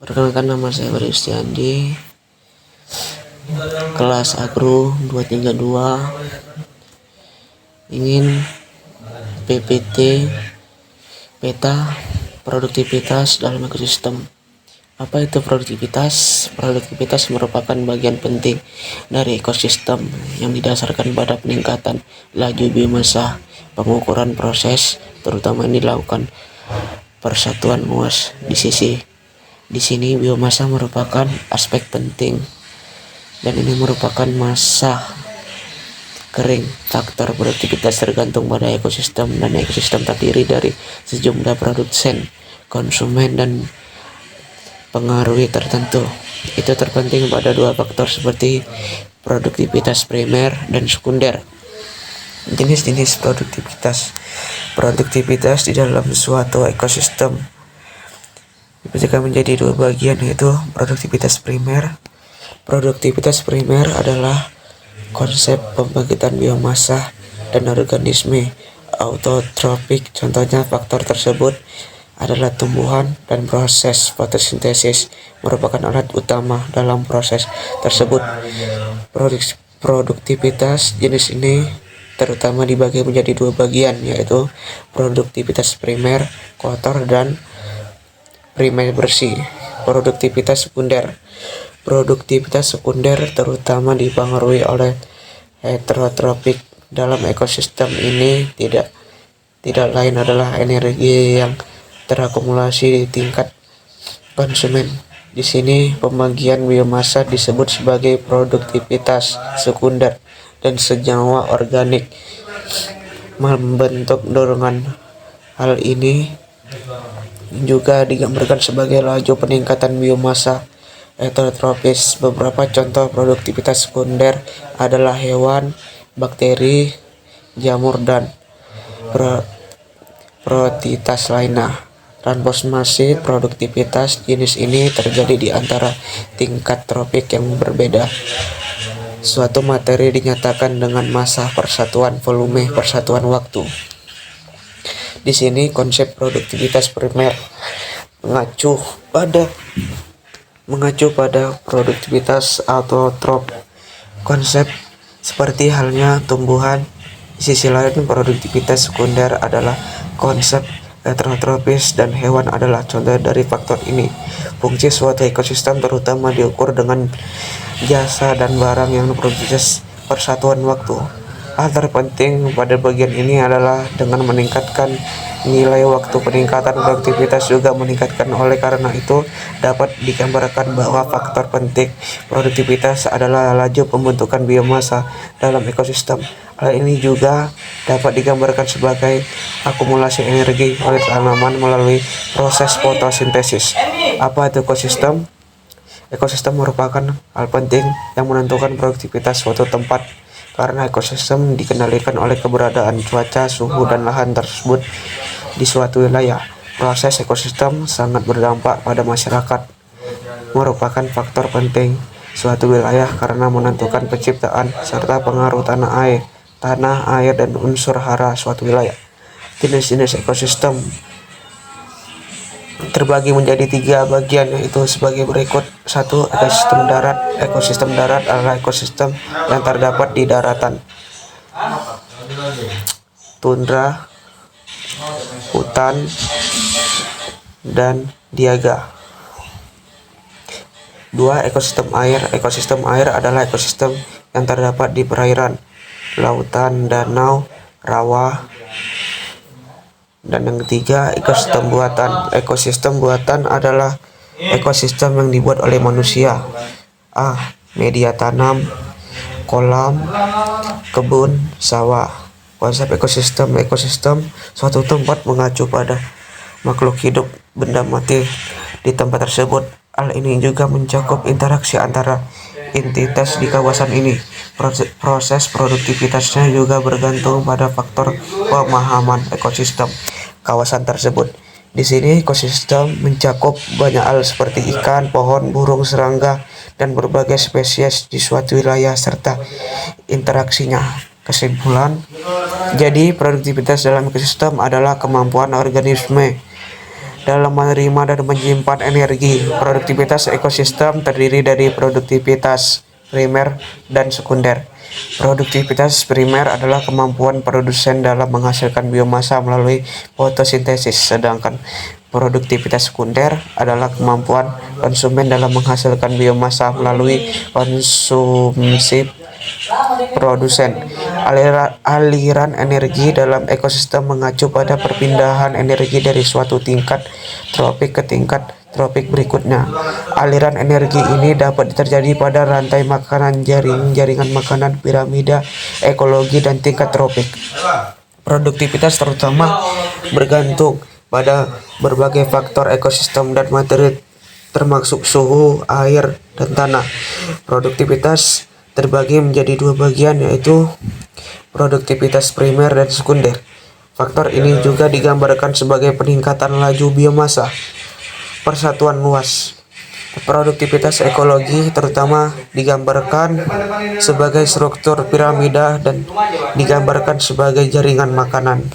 Perkenalkan, nama saya Bari Ustiandi, kelas Agro 232, ingin PPT peta produktivitas dalam ekosistem. Apa itu produktivitas? Produktivitas merupakan bagian penting dari ekosistem yang didasarkan pada peningkatan laju biomasa. Pengukuran proses terutama yang dilakukan persatuan luas di sini biomasa merupakan aspek penting, dan ini merupakan massa kering. Faktor produktivitas tergantung pada ekosistem, dan ekosistem terdiri dari sejumlah produsen, konsumen, dan pengaruhi tertentu. Itu terpenting pada dua faktor seperti produktivitas primer dan sekunder. Jenis-jenis produktivitas di dalam suatu ekosistem dibagi menjadi dua bagian, yaitu produktivitas primer. Produktivitas primer adalah konsep pembangkitan biomasa dan organisme autotrofik. Contohnya faktor tersebut adalah tumbuhan, dan proses fotosintesis merupakan alat utama dalam proses tersebut. Produktivitas jenis ini terutama dibagi menjadi dua bagian, yaitu produktivitas primer kotor dan primer bersih. Produktivitas sekunder. Produktivitas sekunder terutama dipengaruhi oleh heterotropik. Dalam ekosistem ini tidak lain adalah energi yang terakumulasi di tingkat konsumen. Di sini pembagian biomasa disebut sebagai produktivitas sekunder, dan senyawa organik membentuk dorongan. Hal ini juga digambarkan sebagai laju peningkatan biomasa heterotropis. Beberapa contoh produktivitas sekunder adalah hewan, bakteri, jamur, dan protitas lainnya. Transformasi produktivitas jenis ini terjadi di antara tingkat tropik yang berbeda. Suatu materi dinyatakan dengan massa persatuan volume persatuan waktu. Di sini konsep produktivitas primer mengacu pada produktivitas autotrof, konsep seperti halnya tumbuhan. Di sisi lain, produktivitas sekunder adalah konsep heterotropis, dan hewan adalah contoh dari faktor ini. Fungsi suatu ekosistem terutama diukur dengan jasa dan barang yang berproses persatuan waktu. Hal terpenting pada bagian ini adalah dengan meningkatkan nilai waktu. Peningkatan produktivitas juga meningkatkan. Oleh karena itu, dapat digambarkan bahwa faktor penting produktivitas adalah laju pembentukan biomasa dalam ekosistem. Hal ini juga dapat digambarkan sebagai akumulasi energi oleh tanaman melalui proses fotosintesis. Apa itu ekosistem? Ekosistem merupakan hal penting yang menentukan produktivitas suatu tempat, karena ekosistem dikendalikan oleh keberadaan cuaca, suhu, dan lahan tersebut di suatu wilayah. Proses ekosistem sangat berdampak pada masyarakat, merupakan faktor penting suatu wilayah karena menentukan penciptaan serta pengaruh tanah air, dan unsur hara suatu wilayah. Jenis-jenis ekosistem terbagi menjadi tiga bagian, yaitu sebagai berikut. 1. Ekosistem darat. Ekosistem darat adalah ekosistem yang terdapat di daratan, tundra, hutan, dan diaga. 2. Ekosistem air. Ekosistem air adalah ekosistem yang terdapat di perairan, lautan, danau, rawa. Dan yang ketiga, ekosistem buatan. Ekosistem buatan adalah ekosistem yang dibuat oleh manusia. A. Media tanam, kolam, kebun, sawah. Konsep ekosistem suatu tempat mengacu pada makhluk hidup, benda mati di tempat tersebut. Hal ini juga mencakup interaksi antara entitas di kawasan ini. Proses produktivitasnya juga bergantung pada faktor pemahaman ekosistem kawasan tersebut. Di sini ekosistem mencakup banyak hal seperti ikan, pohon, burung, serangga, dan berbagai spesies di suatu wilayah serta interaksinya. Kesimpulan, jadi produktivitas dalam ekosistem adalah kemampuan organisme dalam menerima dan menyimpan energi. Produktivitas ekosistem terdiri dari produktivitas primer dan sekunder. Produktivitas primer adalah kemampuan produsen dalam menghasilkan biomasa melalui fotosintesis, sedangkan produktivitas sekunder adalah kemampuan konsumen dalam menghasilkan biomasa melalui konsumsi produsen. Aliran energi dalam ekosistem mengacu pada perpindahan energi dari suatu tingkat tropik ke tingkat tropik berikutnya. Aliran energi ini dapat terjadi pada rantai makanan, jaringan makanan, piramida ekologi, dan tingkat tropik. Produktivitas terutama bergantung pada berbagai faktor ekosistem dan materi termasuk suhu, air, dan tanah. Produktivitas terbagi menjadi dua bagian, yaitu produktivitas primer dan sekunder. Faktor ini juga digambarkan sebagai peningkatan laju biomasa. Persatuan luas. Produktivitas ekologi terutama digambarkan sebagai struktur piramida dan digambarkan sebagai jaringan makanan.